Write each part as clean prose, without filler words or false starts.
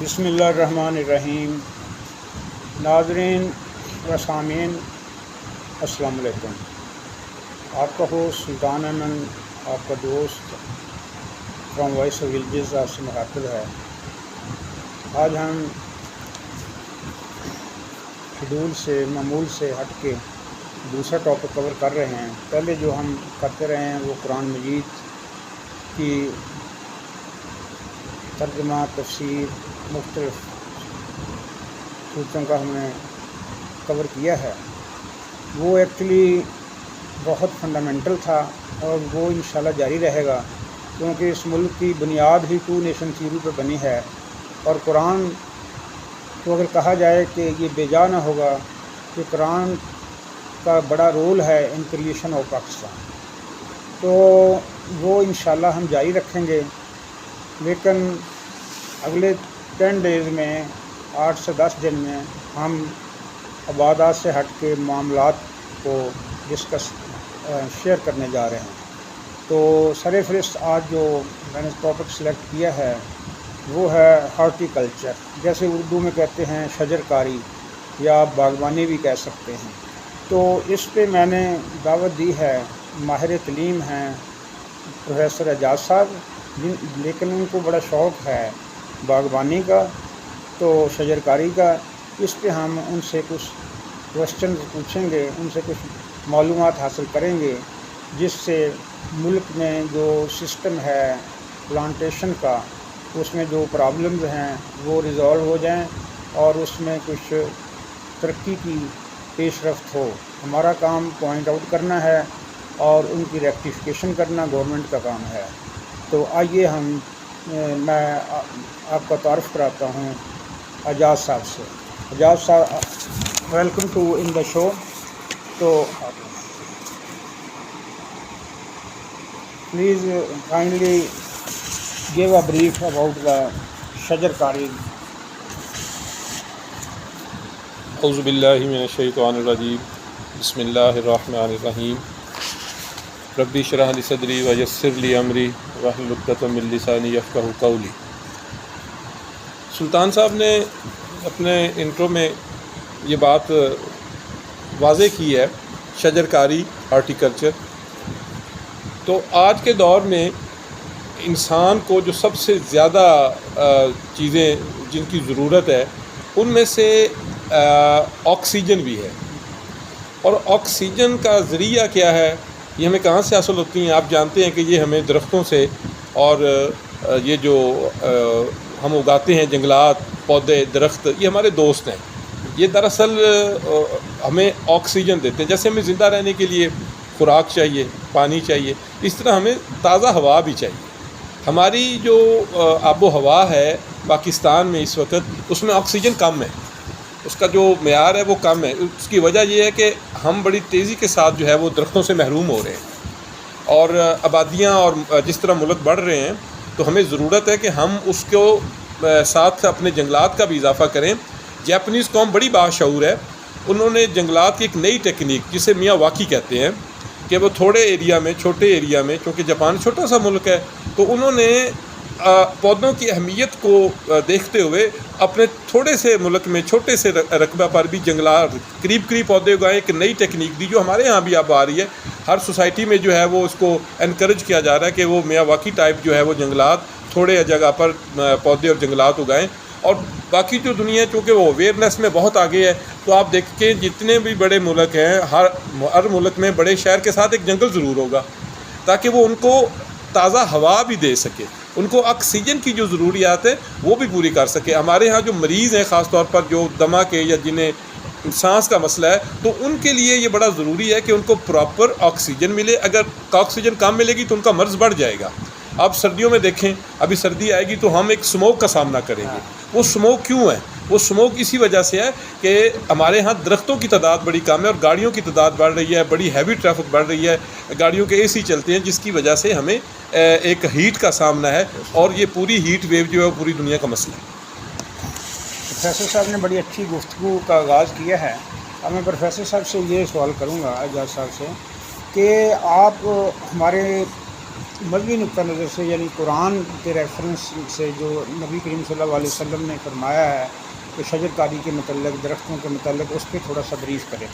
بسم اللہ الرحمن الرحیم۔ ناظرین و سامعین السلام علیکم۔ آپ کا ہوسٹ سلطان امن، آپ کا دوست فرام وائس آف ولیجز آپ سے مخاطب ہے۔ آج ہم شیڈول سے معمول سے ہٹ کے دوسرا ٹاپک کور کر رہے ہیں۔ پہلے جو ہم کرتے رہے ہیں وہ قرآن مجید کی ترجمہ، تفسیر، مختلف صورتوں کا ہم نے کور کیا ہے۔ وہ ایکچولی بہت فنڈامنٹل تھا اور وہ انشاءاللہ جاری رہے گا، کیونکہ اس ملک کی بنیاد ہی ٹو نیشن تھیوری پہ بنی ہے، اور قرآن کو اگر کہا جائے کہ یہ بے جا نہ ہوگا کہ قرآن کا بڑا رول ہے ان کریشن آف پاکستان، تو وہ انشاءاللہ ہم جاری رکھیں گے۔ لیکن اگلے 10 ڈیز میں 8 سے 10 دن میں ہم عبادات سے ہٹ کے معاملات کو ڈسکس شیئر کرنے جا رہے ہیں۔ تو سر فہرست آج جو میں نے ٹاپک سلیکٹ کیا ہے وہ ہے ہارٹی کلچر، جیسے اردو میں کہتے ہیں شجر کاری یا باغبانی بھی کہہ سکتے ہیں۔ تو اس پہ میں نے دعوت دی ہے، ماہر تعلیم ہیں پروفیسر اعجاز صاحب، لیکن ان کو بڑا شوق ہے باغبانی کا، تو شجر کاری کا۔ اس پہ ہم ان سے کچھ کوشچنز پوچھیں گے، ان سے کچھ معلومات حاصل کریں گے، جس سے ملک میں جو سسٹم ہے پلانٹیشن کا، اس میں جو پرابلمز ہیں وہ ریزالو ہو جائیں اور اس میں کچھ ترقی کی پیش رفت ہو۔ ہمارا کام پوائنٹ آؤٹ کرنا ہے اور ان کی ریکٹیفیکیشن کرنا گورنمنٹ کا کام ہے۔ تو آئیے میں آپ کا تعارف کراتا ہوں اعجاز صاحب سے۔ اعجاز صاحب، ویلکم ٹو ان دا شو۔ تو please kindly give a brief about the شجر کاری۔ اعوذ باللہ من الشیطان الرجیم، بسم اللہ الرحمن الرحیم۔ ربی اشرح لی صدری ویسر لی امری واحلل عقدۃ من لسانی یفقہوا قولی۔ سلطان صاحب نے اپنے انٹرو میں یہ بات واضح کی ہے، شجر کاری، ہارٹیکلچر۔ تو آج کے دور میں انسان کو جو سب سے زیادہ چیزیں جن کی ضرورت ہے ان میں سے آکسیجن بھی ہے، اور آکسیجن کا ذریعہ کیا ہے، یہ ہمیں کہاں سے حاصل ہوتی ہیں؟ آپ جانتے ہیں کہ یہ ہمیں درختوں سے، اور یہ جو ہم اگاتے ہیں جنگلات، پودے، درخت، یہ ہمارے دوست ہیں۔ یہ دراصل ہمیں آکسیجن دیتے ہیں۔ جیسے ہمیں زندہ رہنے کے لیے خوراک چاہیے، پانی چاہیے، اس طرح ہمیں تازہ ہوا بھی چاہیے۔ ہماری جو آب و ہوا ہے پاکستان میں اس وقت، اس میں آکسیجن کم ہے، اس کا جو معیار ہے وہ کم ہے۔ اس کی وجہ یہ ہے کہ ہم بڑی تیزی کے ساتھ جو ہے وہ درختوں سے محروم ہو رہے ہیں، اور آبادیاں اور جس طرح ملک بڑھ رہے ہیں، تو ہمیں ضرورت ہے کہ ہم اس کو ساتھ اپنے جنگلات کا بھی اضافہ کریں۔ جاپنیز قوم بڑی باشعور ہے، انہوں نے جنگلات کی ایک نئی ٹیکنیک جسے میاں واکی کہتے ہیں، کہ وہ تھوڑے ایریا میں، چھوٹے ایریا میں، چونکہ جاپان چھوٹا سا ملک ہے، تو انہوں نے پودوں کی اہمیت کو دیکھتے ہوئے اپنے تھوڑے سے ملک میں، چھوٹے سے رقبہ پر بھی جنگلات قریب پودے اگائے۔ ایک نئی ٹیکنیک دی جو ہمارے ہاں بھی اب آ رہی ہے، ہر سوسائٹی میں جو ہے وہ اس کو انکریج کیا جا رہا ہے کہ وہ میاں واکی ٹائپ جو ہے وہ جنگلات، تھوڑے جگہ پر پودے اور جنگلات اگائیں۔ اور باقی جو دنیا ہے چونکہ وہ اویئرنیس میں بہت آگے ہے، تو آپ دیکھیں جتنے بھی بڑے ملک ہیں، ہر ملک میں بڑے شہر کے ساتھ ایک جنگل ضرور ہوگا، تاکہ وہ ان کو تازہ ہوا بھی دے سکے، ان کو آکسیجن کی جو ضروریات ہے وہ بھی پوری کر سکے۔ ہمارے ہاں جو مریض ہیں، خاص طور پر جو دمہ کے یا جنہیں سانس کا مسئلہ ہے، تو ان کے لیے یہ بڑا ضروری ہے کہ ان کو پراپر آکسیجن ملے۔ اگر آکسیجن کم ملے گی تو ان کا مرض بڑھ جائے گا۔ اب سردیوں میں دیکھیں، ابھی سردی آئے گی تو ہم ایک اسموک کا سامنا کریں گے۔ وہ اسموک کیوں ہے؟ وہ اسموک اسی وجہ سے ہے کہ ہمارے ہاں درختوں کی تعداد بڑی کم ہے، اور گاڑیوں کی تعداد بڑھ رہی ہے، بڑی ہیوی ٹریفک بڑھ رہی ہے، گاڑیوں کے AC چلتے ہیں، جس کی وجہ سے ہمیں ایک ہیٹ کا سامنا ہے، اور یہ پوری ہیٹ ویو جو ہے پوری دنیا کا مسئلہ ہے۔ پروفیسر صاحب نے بڑی اچھی گفتگو کا آغاز کیا ہے۔ اب میں پروفیسر صاحب سے یہ سوال کروں گا، اعجاز صاحب سے، کہ آپ ہمارے مذہبی نقطہ نظر سے یعنی قرآن کے ریفرنس سے جو نبی کریم صلی اللہ علیہ وسلم نے فرمایا ہے کہ شجر کاری کے متعلق، درختوں کے متعلق، اس پہ تھوڑا سا بریف کریں.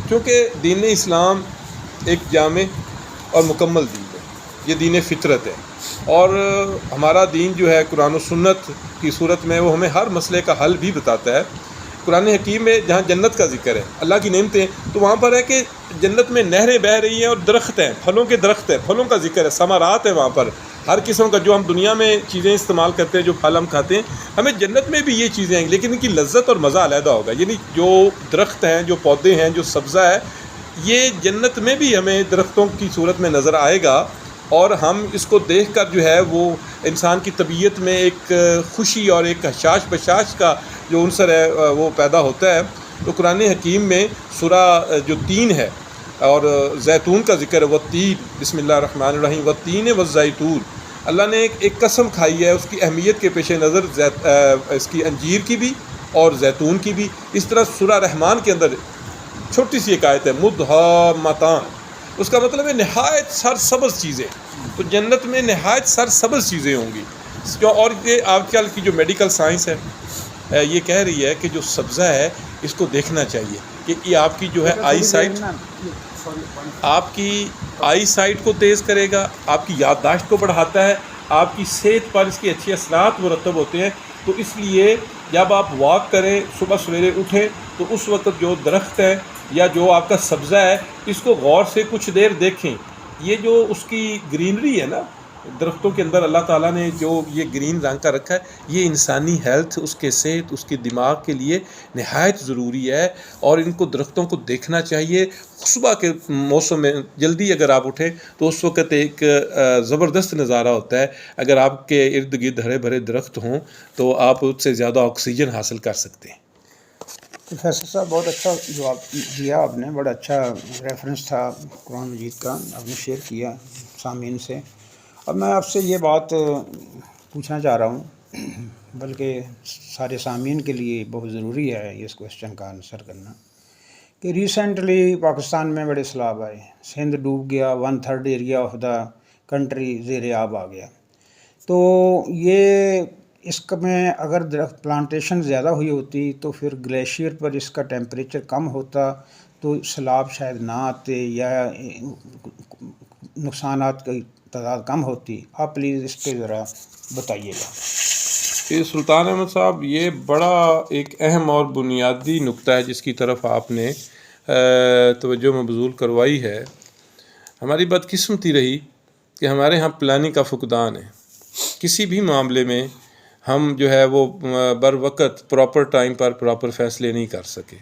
چونکہ دین اسلام ایک جامع اور مکمل دین ہے، یہ دین فطرت ہے، اور ہمارا دین جو ہے قرآن و سنت کی صورت میں وہ ہمیں ہر مسئلے کا حل بھی بتاتا ہے. قرآن حکیم میں جہاں جنت کا ذکر ہے، اللہ کی نعمتیں، تو وہاں پر ہے کہ جنت میں نہریں بہہ رہی ہیں اور درخت ہیں، پھلوں کے درخت ہیں، پھلوں کا ذکر ہے، ثمرات ہے وہاں پر ہر قسم کا. جو ہم دنیا میں چیزیں استعمال کرتے ہیں، جو پھل ہم کھاتے ہیں، ہمیں جنت میں بھی یہ چیزیں ہیں، لیکن ان کی لذت اور مزہ علیحدہ ہوگا. یعنی جو درخت ہیں، جو پودے ہیں، جو سبزہ ہے، یہ جنت میں بھی ہمیں درختوں کی صورت میں نظر آئے گا، اور ہم اس کو دیکھ کر جو ہے وہ انسان کی طبیعت میں ایک خوشی اور ایک حشاش بشاش کا جو عنصر ہے وہ پیدا ہوتا ہے. تو قرآن حکیم میں سورہ جو 3 ہے اور زیتون کا ذکر ہے، والتین، بسم اللہ الرحمن الرحیم، والتین والزیتون، اللہ نے ایک قسم کھائی ہے اس کی اہمیت کے پیش نظر، اس کی انجیر کی بھی اور زیتون کی بھی. اس طرح سورہ رحمان کے اندر چھوٹی سی ایک آیت ہے، مدھامتان، اس کا مطلب ہے نہایت سرسبز چیزیں. تو جنت میں نہایت سرسبز چیزیں ہوں گی. اور یہ آج کل کی جو میڈیکل سائنس ہے یہ کہہ رہی ہے کہ جو سبزہ ہے اس کو دیکھنا چاہیے کہ یہ آپ کی جو ہے آئی سائٹ، آپ کی آئی سائٹ کو تیز کرے گا، آپ کی یادداشت کو بڑھاتا ہے، آپ کی صحت پر اس کے اچھے اثرات مرتب ہوتے ہیں. تو اس لیے جب آپ واک کریں، صبح سویرے اٹھیں، تو اس وقت جو درخت ہے یا جو آپ کا سبزہ ہے اس کو غور سے کچھ دیر دیکھیں. یہ جو اس کی گرینری ہے نا، درختوں کے اندر اللہ تعالیٰ نے جو یہ گرین رنگ کا رکھا ہے، یہ انسانی ہیلتھ، اس کے صحت، اس کے دماغ کے لیے نہایت ضروری ہے. اور ان کو درختوں کو دیکھنا چاہیے. صبح کے موسم میں جلدی اگر آپ اٹھیں تو اس وقت ایک زبردست نظارہ ہوتا ہے. اگر آپ کے ارد گرد ہرے بھرے درخت ہوں تو آپ اس سے زیادہ آکسیجن حاصل کر سکتے ہیں. پروفیسر صاحب بہت اچھا جواب دیا آپ نے، بڑا اچھا ریفرنس تھا قرآن مجید کا، آپ نے شیئر کیا سامعین سے. اب میں آپ سے یہ بات پوچھنا چاہ رہا ہوں، بلکہ سارے سامعین کے لیے بہت ضروری ہے اس کویشچن کا آنسر کرنا، کہ ریسنٹلی پاکستان میں بڑے سیلاب آئے، سندھ ڈوب گیا، 1/3 ایریا آف دا کنٹری زیر آب آ گیا. تو یہ اس میں اگر درخت پلانٹیشن زیادہ ہوئی ہوتی تو پھر گلیشیئر پر اس کا ٹیمپریچر کم ہوتا تو سیلاب شاید نہ آتے یا نقصانات کی تعداد کم ہوتی. آپ پلیز اس پہ ذرا بتائیے گا. سلطان احمد صاحب، یہ بڑا ایک اہم اور بنیادی نقطہ ہے جس کی طرف آپ نے توجہ مبذول کروائی ہے. ہماری بدقسمتی رہی کہ ہمارے ہاں پلاننگ کا فقدان ہے. کسی بھی معاملے میں ہم جو ہے وہ بر وقت پراپر ٹائم پر پراپر فیصلے نہیں کر سکے.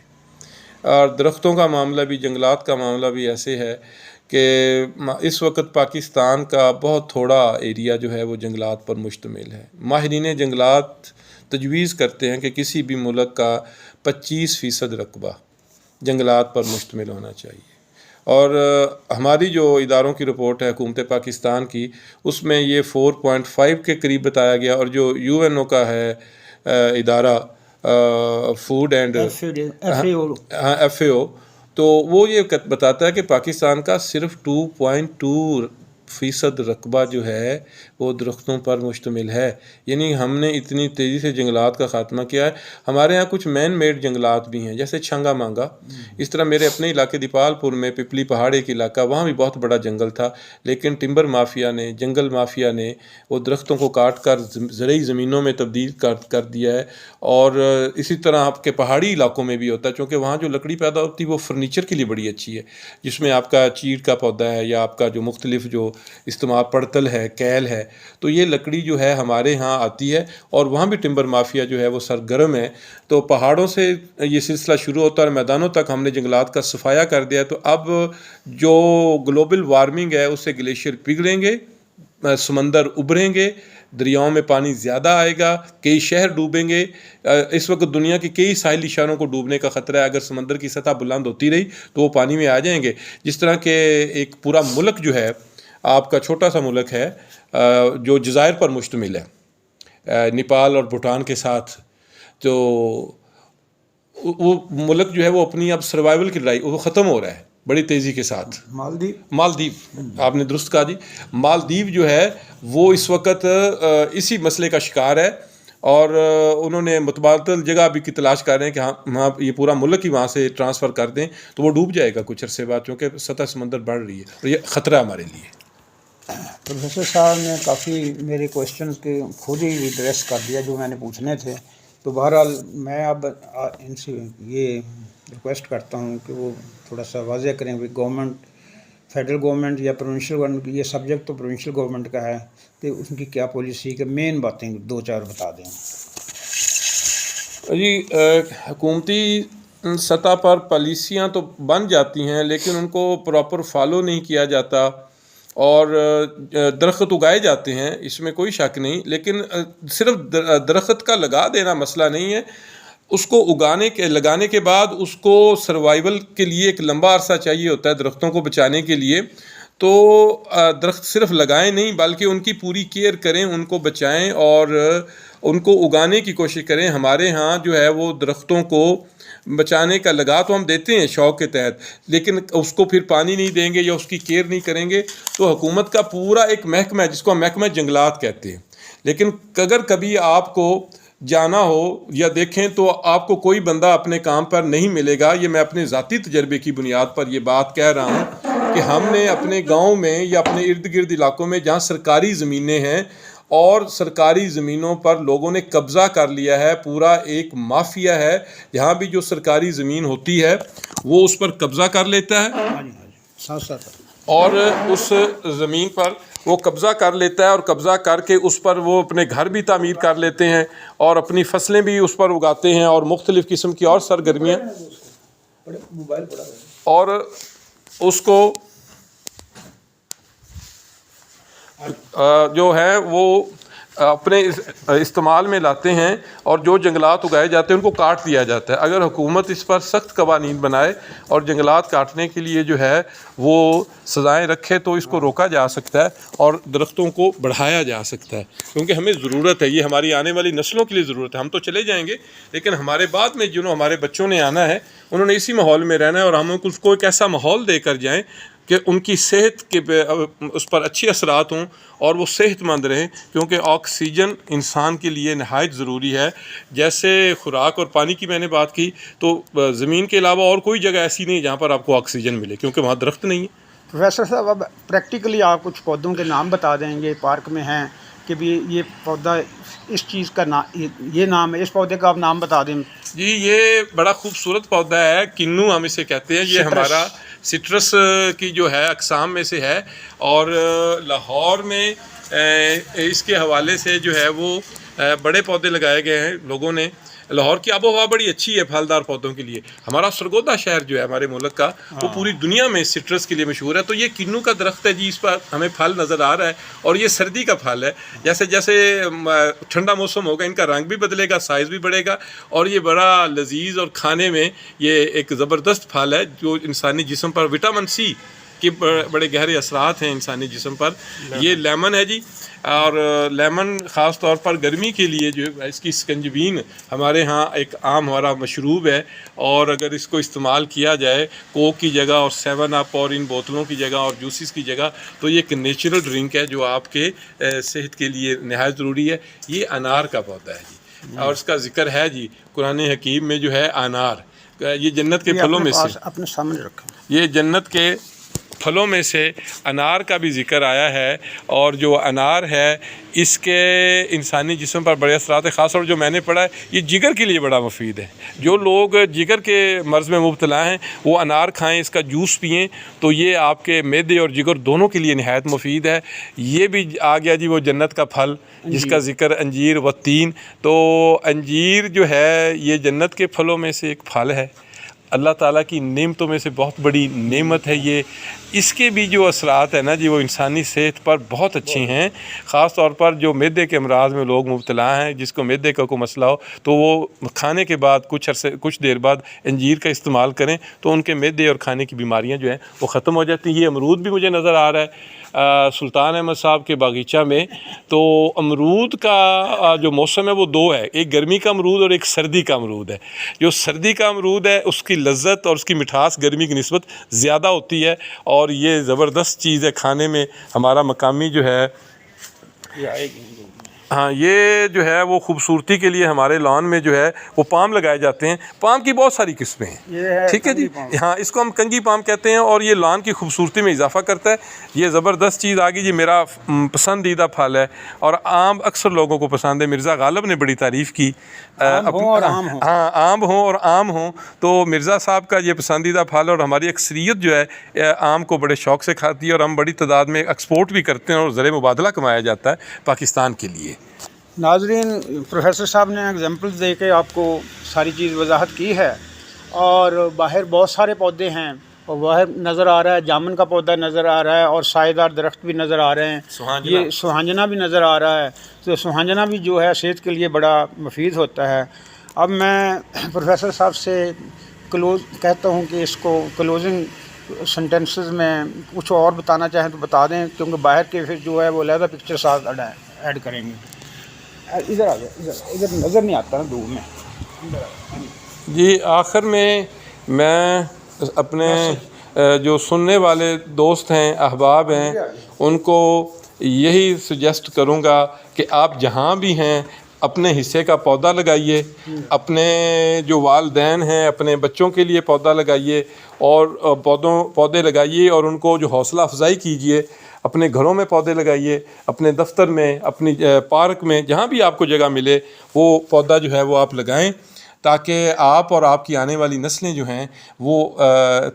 اور درختوں کا معاملہ بھی، جنگلات کا معاملہ بھی ایسے ہے کہ اس وقت پاکستان کا بہت تھوڑا ایریا جو ہے وہ جنگلات پر مشتمل ہے. ماہرین جنگلات تجویز کرتے ہیں کہ کسی بھی ملک کا 25% رقبہ جنگلات پر مشتمل ہونا چاہیے. اور ہماری جو اداروں کی رپورٹ ہے حکومت پاکستان کی، اس میں یہ 4.5 کے قریب بتایا گیا. اور جو UNO کا ہے ادارہ فوڈ اینڈ FAO، تو وہ یہ بتاتا ہے کہ پاکستان کا صرف 2.2% رقبہ جو ہے وہ درختوں پر مشتمل ہے. یعنی ہم نے اتنی تیزی سے جنگلات کا خاتمہ کیا ہے. ہمارے ہاں کچھ مین میڈ جنگلات بھی ہیں، جیسے چھنگا مانگا. اس طرح میرے اپنے علاقے دیپال پور میں پپلی پہاڑ ایک علاقہ، وہاں بھی بہت بڑا جنگل تھا، لیکن ٹمبر مافیا نے، جنگل مافیا نے وہ درختوں کو کاٹ کر زرعی زمینوں میں تبدیل کر دیا ہے. اور اسی طرح آپ کے پہاڑی علاقوں میں بھی ہوتا ہے، چونکہ وہاں جو لکڑی پیدا ہوتی ہے وہ فرنیچر کے لیے بڑی اچھی ہے، جس میں آپ کا چیڑ کا پودا ہے یا آپ کا جو مختلف جو استعمال پڑتل ہے، کیل ہے، تو یہ لکڑی جو ہے ہمارے ہاں آتی ہے. اور وہاں بھی ٹمبر مافیا جو ہے وہ سرگرم ہے. تو پہاڑوں سے یہ سلسلہ شروع ہوتا ہے اور میدانوں تک ہم نے جنگلات کا صفایا کر دیا. تو اب جو گلوبل وارمنگ ہے اس سے گلیشیئر پگھلیں گے، سمندر ابھریں گے، دریاؤں میں پانی زیادہ آئے گا، کئی شہر ڈوبیں گے. اس وقت دنیا کے کئی ساحلی شہروں کو ڈوبنے کا خطرہ ہے. اگر سمندر کی سطح بلند ہوتی رہی تو وہ پانی میں آ جائیں گے. جس طرح کہ ایک پورا ملک جو ہے آپ کا، چھوٹا سا ملک ہے جو جزائر پر مشتمل ہے نیپال اور بھوٹان کے ساتھ، تو وہ ملک جو ہے وہ اپنی اب سروائیول کی لڑائی وہ ختم ہو رہا ہے. بڑی تیزی کے ساتھ. مالدیو آپ نے درست کہا جی. مالدیو جو ہے وہ اس وقت اسی مسئلے کا شکار ہے اور انہوں نے متبادل جگہ بھی کی تلاش کر رہے ہیں کہ ہاں یہ پورا ملک ہی وہاں سے ٹرانسفر کر دیں تو وہ ڈوب جائے گا کچھ عرصے بعد, کیونکہ سطح سمندر بڑھ رہی ہے اور یہ خطرہ ہمارے لیے. پروفیسر صاحب نے کافی میرے کوشچنز کے خود ہی ایڈریس کر دیا جو میں نے پوچھنے تھے. تو بہرحال میں اب ان سے یہ ریکویسٹ کرتا ہوں کہ وہ تھوڑا سا واضح کریں کہ گورنمنٹ, فیڈرل گورنمنٹ یا پروونشل گورنمنٹ, یہ سبجیکٹ تو پروونشل گورنمنٹ کا ہے, کہ ان کی کیا پالیسی کہ مین باتیں 2-4 بتا دیں. جی حکومتی سطح پر پالیسیاں تو بن جاتی ہیں لیکن ان کو پراپر فالو نہیں کیا جاتا اور درخت اگائے جاتے ہیں, اس میں کوئی شک نہیں, لیکن صرف درخت کا لگا دینا مسئلہ نہیں ہے, اس کو لگانے کے بعد اس کو سروائیول کے لیے ایک لمبا عرصہ چاہیے ہوتا ہے درختوں کو بچانے کے لیے. تو درخت صرف لگائیں نہیں بلکہ ان کی پوری کیئر کریں, ان کو بچائیں اور ان کو اگانے کی کوشش کریں. ہمارے ہاں جو ہے وہ درختوں کو بچانے کا لگا تو ہم دیتے ہیں شوق کے تحت, لیکن اس کو پھر پانی نہیں دیں گے یا اس کی کیئر نہیں کریں گے تو حکومت کا پورا ایک محکمہ ہے جس کو ہم محکمہ جنگلات کہتے ہیں. لیکن اگر کبھی آپ کو جانا ہو یا دیکھیں تو آپ کو کوئی بندہ اپنے کام پر نہیں ملے گا. یہ میں اپنے ذاتی تجربے کی بنیاد پر یہ بات کہہ رہا ہوں کہ ہم نے اپنے گاؤں میں یا اپنے ارد گرد علاقوں میں جہاں سرکاری زمینیں ہیں اور سرکاری زمینوں پر لوگوں نے قبضہ کر لیا ہے, پورا ایک مافیا ہے, جہاں بھی جو سرکاری زمین ہوتی ہے وہ اس پر قبضہ کر لیتا ہے اور اس زمین پر وہ قبضہ کر لیتا ہے اور قبضہ کر کے اس پر وہ اپنے گھر بھی تعمیر کر لیتے ہیں اور اپنی فصلیں بھی اس پر اگاتے ہیں اور مختلف قسم کی اور سرگرمیاں, اور اس کو جو ہے وہ اپنے استعمال میں لاتے ہیں اور جو جنگلات اگائے جاتے ہیں ان کو کاٹ دیا جاتا ہے. اگر حکومت اس پر سخت قوانین بنائے اور جنگلات کاٹنے کے لیے جو ہے وہ سزائیں رکھے تو اس کو روکا جا سکتا ہے اور درختوں کو بڑھایا جا سکتا ہے, کیونکہ ہمیں ضرورت ہے, یہ ہماری آنے والی نسلوں کے لیے ضرورت ہے. ہم تو چلے جائیں گے لیکن ہمارے بعد میں جنہوں ہمارے بچوں نے آنا ہے انہوں نے اسی ماحول میں رہنا ہے اور ہم اس کو ایک ایسا ماحول دے کر جائیں کہ ان کی صحت کے اس پر اچھے اثرات ہوں اور وہ صحت مند رہیں, کیونکہ آکسیجن انسان کے لیے نہایت ضروری ہے. جیسے خوراک اور پانی کی میں نے بات کی تو زمین کے علاوہ اور کوئی جگہ ایسی نہیں جہاں پر آپ کو آکسیجن ملے, کیونکہ وہاں درخت نہیں ہے. پروفیسر صاحب اب پریکٹیکلی آپ کچھ پودوں کے نام بتا دیں گے پارک میں ہیں کہ بھی یہ پودا اس چیز کا یہ نام ہے, اس پودے کا آپ نام بتا دیں. جی یہ بڑا خوبصورت پودا ہے, کنو ہم اسے کہتے ہیں. یہ ہمارا سٹرس کی جو ہے اقسام میں سے ہے اور لاہور میں اس کے حوالے سے جو ہے وہ بڑے پودے لگائے گئے ہیں لوگوں نے. لاہور کی آب و ہوا بڑی اچھی ہے پھلدار پودوں کے لیے. ہمارا سرگودا شہر جو ہے ہمارے ملک کا وہ پوری دنیا میں سٹرس کے لیے مشہور ہے. تو یہ کنو کا درخت ہے جی, اس پر ہمیں پھل نظر آ رہا ہے اور یہ سردی کا پھل ہے. جیسے جیسے ٹھنڈا موسم ہوگا ان کا رنگ بھی بدلے گا, سائز بھی بڑھے گا اور یہ بڑا لذیذ اور کھانے میں یہ ایک زبردست پھل ہے جو انسانی جسم پر وٹامن سی کے بڑے گہرے اثرات ہیں انسانی جسم پر. یہ لیمن ہے جی, اور لیمن خاص طور پر گرمی کے لیے جو اس کی سکنجبین ہمارے ہاں ایک عام ہمارا مشروب ہے, اور اگر اس کو استعمال کیا جائے کوک کی جگہ اور 7 اپ اور ان بوتلوں کی جگہ اور جوسز کی جگہ تو یہ ایک نیچرل ڈرنک ہے جو آپ کے صحت کے لیے نہایت ضروری ہے. یہ انار کا پودا ہے جی, اور اس کا ذکر ہے جی قرآن حکیم میں جو ہے انار, یہ جنت کے پھلوں میں سے اپنے سامنے رکھیں, یہ جنت کے پھلوں میں سے انار کا بھی ذکر آیا ہے. اور جو انار ہے اس کے انسانی جسم پر بڑے اثرات ہیں. خاص طور جو میں نے پڑھا ہے یہ جگر کے لیے بڑا مفید ہے. جو لوگ جگر کے مرض میں مبتلا ہیں وہ انار کھائیں, اس کا جوس پئیں تو یہ آپ کے معدے اور جگر دونوں کے لیے نہایت مفید ہے. یہ بھی آ گیا جی وہ جنت کا پھل جس کا ذکر انجیر و تین. تو انجیر جو ہے یہ جنت کے پھلوں میں سے ایک پھل ہے. اللہ تعالیٰ کی نعمتوں میں سے بہت بڑی نعمت ہے یہ. اس کے بھی جو اثرات ہیں نا جی وہ انسانی صحت پر بہت اچھے ہیں. خاص طور پر جو معدے کے امراض میں لوگ مبتلا ہیں, جس کو معدے کا کوئی مسئلہ ہو, تو وہ کھانے کے بعد کچھ دیر بعد انجیر کا استعمال کریں تو ان کے معدے اور کھانے کی بیماریاں جو ہیں وہ ختم ہو جاتی ہیں. یہ امرود بھی مجھے نظر آ رہا ہے سلطان احمد صاحب کے باغیچہ میں. تو امرود کا جو موسم ہے وہ دو ہے, ایک گرمی کا امرود اور ایک سردی کا امرود ہے. جو سردی کا امرود ہے اس کی لذت اور اس کی مٹھاس گرمی کی نسبت زیادہ ہوتی ہے, اور یہ زبردست چیز ہے کھانے میں. ہمارا مقامی جو ہے ہاں یہ جو ہے وہ خوبصورتی کے لیے ہمارے لان میں جو ہے وہ پام لگائے جاتے ہیں. پام کی بہت ساری قسمیں ہیں, ٹھیک ہے جی. ہاں اس کو ہم کنگی پام کہتے ہیں, اور یہ لان کی خوبصورتی میں اضافہ کرتا ہے. یہ زبردست چیز آ گئی جی. میرا پسندیدہ پھل ہے اور آم اکثر لوگوں کو پسند ہے. مرزا غالب نے بڑی تعریف کی. ہاں آم ہوں اور آم ہوں, تو مرزا صاحب کا یہ پسندیدہ پھل, اور ہماری اکثریت جو ہے آم کو بڑے شوق سے کھاتی ہے, اور ہم بڑی تعداد میں ایکسپورٹ بھی کرتے ہیں اور زر مبادلہ کمایا جاتا ہے پاکستان کے لیے. ناظرین, پروفیسر صاحب نے اگزامپلز دے کے آپ کو ساری چیز وضاحت کی ہے. اور باہر بہت سارے پودے ہیں, اور باہر نظر آ رہا ہے جامن کا پودا نظر آ رہا ہے, اور سائے دار درخت بھی نظر آ رہے ہیں. یہ سہانجنا بھی نظر آ رہا ہے. تو سہانجنا بھی جو ہے صحت کے لیے بڑا مفید ہوتا ہے. اب میں پروفیسر صاحب سے کہتا ہوں کہ اس کو کلوزنگ سنٹینسز میں کچھ اور بتانا چاہیں تو بتا دیں, کیونکہ باہر کے پھر جو ہے وہ علیحدہ پکچر ساتھ ایڈ کریں گے. ادھر آ جائے, ادھر نظر نہیں آتا نا دور میں. جی آخر میں اپنے جو سننے والے دوست ہیں, احباب ہیں, ان کو یہی سجیسٹ کروں گا کہ آپ جہاں بھی ہیں اپنے حصے کا پودا لگائیے. اپنے جو والدین ہیں اپنے بچوں کے لیے پودا لگائیے, اور پودے لگائیے اور ان کو جو حوصلہ افزائی کیجیے. اپنے گھروں میں پودے لگائیے, اپنے دفتر میں, اپنی پارک میں, جہاں بھی آپ کو جگہ ملے وہ پودا جو ہے وہ آپ لگائیں, تاکہ آپ اور آپ کی آنے والی نسلیں جو ہیں وہ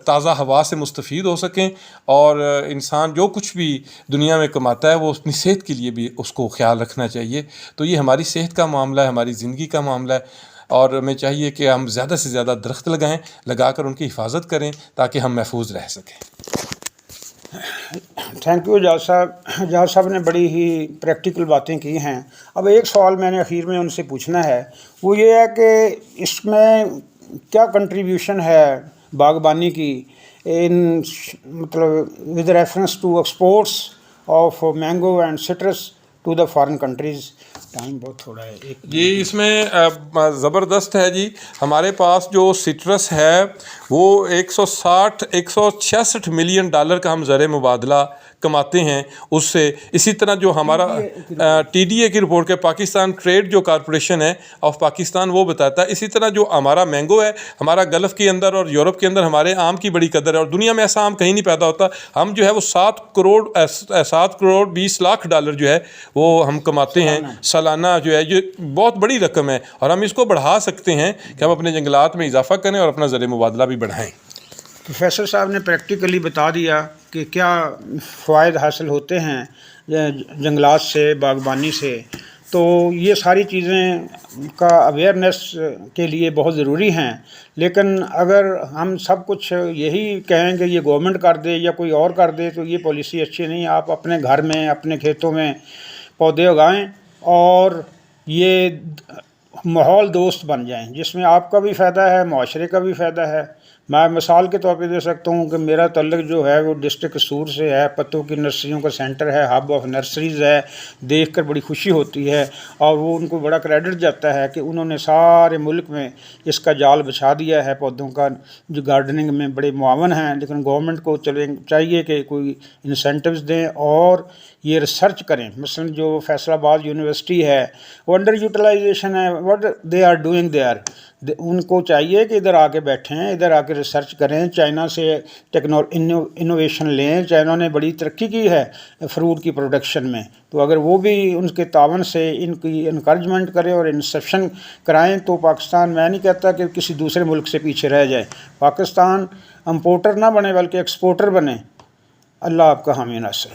تازہ ہوا سے مستفید ہو سکیں. اور انسان جو کچھ بھی دنیا میں کماتا ہے وہ اپنی صحت کے لیے بھی اس کو خیال رکھنا چاہیے. تو یہ ہماری صحت کا معاملہ ہے, ہماری زندگی کا معاملہ ہے, اور ہمیں چاہیے کہ ہم زیادہ سے زیادہ درخت لگائیں, لگا کر ان کی حفاظت کریں تاکہ ہم محفوظ رہ سکیں. تھینک یو جاز صاحب. جاز صاحب نے بڑی ہی پریکٹیکل باتیں کی ہیں. اب ایک سوال میں نے اخیر میں ان سے پوچھنا ہے, وہ یہ ہے کہ اس میں کیا کنٹریبیوشن ہے باغبانی کی مطلب with reference to exports of mango and citrus to the foreign countries. Time بہت تھوڑا ہے جی. اس میں زبردست ہے جی. ہمارے پاس جو سٹرس ہے وہ 166 ملین ڈالر کا ہم زر مبادلہ کماتے ہیں اس سے. اسی طرح جو ہمارا ٹی ڈی اے کی رپورٹ کے پاکستان ٹریڈ جو کارپوریشن ہے آف پاکستان وہ بتاتا ہے. اسی طرح جو ہمارا مینگو ہے, ہمارا گلف کے اندر اور یورپ کے اندر ہمارے آم کی بڑی قدر ہے, اور دنیا میں ایسا آم کہیں نہیں پیدا ہوتا. ہم جو ہے وہ 7 کروڑ 20 لاکھ ڈالر جو ہے وہ ہم کماتے ہیں سالانہ. جو ہے یہ بہت بڑی رقم ہے, اور ہم اس کو بڑھا سکتے ہیں کہ ہم اپنے جنگلات میں اضافہ کریں اور اپنا زر مبادلہ بھی بڑھائیں. پروفیسر صاحب نے پریکٹیکلی بتا دیا کہ کیا فوائد حاصل ہوتے ہیں جنگلات سے, باغبانی سے. تو یہ ساری چیزیں کا اویئرنیس کے لیے بہت ضروری ہیں. لیکن اگر ہم سب کچھ یہی کہیں کہ یہ گورنمنٹ کر دے یا کوئی اور کر دے تو یہ پالیسی اچھی نہیں. آپ اپنے گھر میں, اپنے کھیتوں میں پودے اگائیں اور یہ ماحول دوست بن جائیں, جس میں آپ کا بھی فائدہ ہے, معاشرے کا بھی فائدہ ہے. میں مثال کے طور پہ دے سکتا ہوں کہ میرا تعلق جو ہے وہ ڈسٹرکٹ قصور سے ہے. پتوں کی نرسریوں کا سینٹر ہے, ہب آف نرسریز ہے. دیکھ کر بڑی خوشی ہوتی ہے, اور وہ ان کو بڑا کریڈٹ جاتا ہے کہ انہوں نے سارے ملک میں اس کا جال بچھا دیا ہے پودوں کا, جو گارڈننگ میں بڑے معاون ہیں. لیکن گورنمنٹ کو چاہیے کہ کوئی انسینٹیوز دیں اور یہ ریسرچ کریں. مثلا جو فیصل آباد یونیورسٹی ہے وہ انڈر یوٹیلائزیشن ہے. What they are doing there, ان کو چاہیے کہ ادھر آ کے بیٹھیں, ادھر آ کے ریسرچ کریں. چائنا سے انوویشن لیں. چائنا نے بڑی ترقی کی ہے فروٹ کی پروڈکشن میں, تو اگر وہ بھی ان کے تعاون سے ان کی انکریجمنٹ کریں اور انسیپشن کرائیں تو پاکستان, میں نہیں کہتا کہ کسی دوسرے ملک سے پیچھے رہ جائے. پاکستان امپورٹر نہ بنے بلکہ ایکسپورٹر بنے. اللہ آپ کا حامی ناصر.